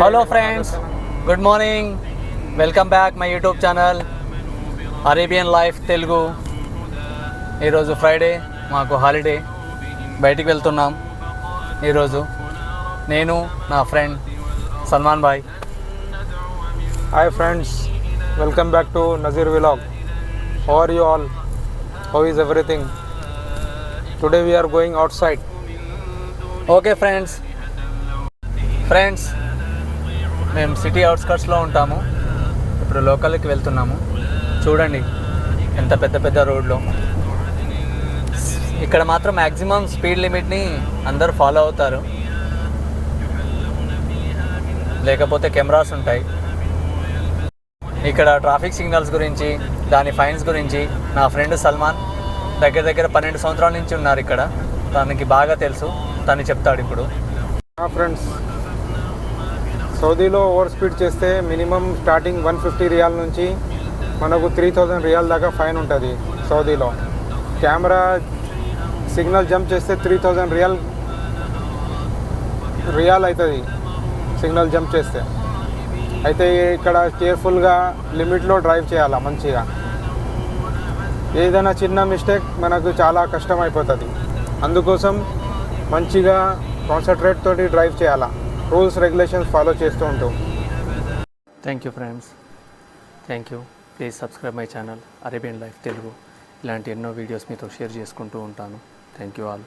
Hello friends, good morning. Welcome back my YouTube channel Arabian life Telugu. ఈరోజు Friday, మాకు holiday. బయటికి వెళ్తున్నాం ఈరోజు. నేను నా ఫ్రెండ్ సల్మాన్ బాయ్. Hi friends, welcome back to Nazir vlog. How are you all? How is everything? Today we are going outside. Okay friends, మేము city అవుట్స్కట్స్లో ఉంటాము. ఇప్పుడు లోకల్కి వెళ్తున్నాము. చూడండి ఎంత పెద్ద పెద్ద రోడ్లు. ఇక్కడ మాత్రం మ్యాక్సిమం స్పీడ్ లిమిట్ని అందరూ ఫాలో అవుతారు, లేకపోతే కెమెరాస్ ఉంటాయి. ఇక్కడ ట్రాఫిక్ సిగ్నల్స్ గురించి, దాని ఫైన్స్ గురించి నా ఫ్రెండ్ సల్మాన్ దగ్గర 12 సంవత్సరాల నుంచి ఉన్నారు ఇక్కడ. తనకి బాగా తెలుసు, తను చెప్తాడు ఇప్పుడు. ఫ్రెండ్స్, సౌదీలో ఓవర్ స్పీడ్ చేస్తే మినిమం స్టార్టింగ్ 150 రియాల్ నుంచి మనకు 3000 రియాల్ దాకా ఫైన్ ఉంటుంది సౌదీలో. కెమెరా సిగ్నల్ జంప్ చేస్తే 3000 రియాల్ అవుతుంది సిగ్నల్ జంప్ చేస్తే. అయితే ఇక్కడ కేర్ఫుల్గా లిమిట్లో డ్రైవ్ చేయాలా మంచిగా. ఏదైనా చిన్న మిస్టేక్ మనకు చాలా కష్టం అయిపోతుంది. అందుకోసం మంచిగా కాన్సన్ట్రేట్ తోటి డ్రైవ్ చేయాలా. రూల్స్ రెగ్యులేషన్స్ ఫాలో చేస్తూ ఉంటాం. Thank you friends, thank you. Please subscribe my channel Arabian life Telugu. ఇలాంటి ఎన్నో వీడియోస్ మీతో షేర్ చేసుకుంటూ ఉంటాను. Thank you all.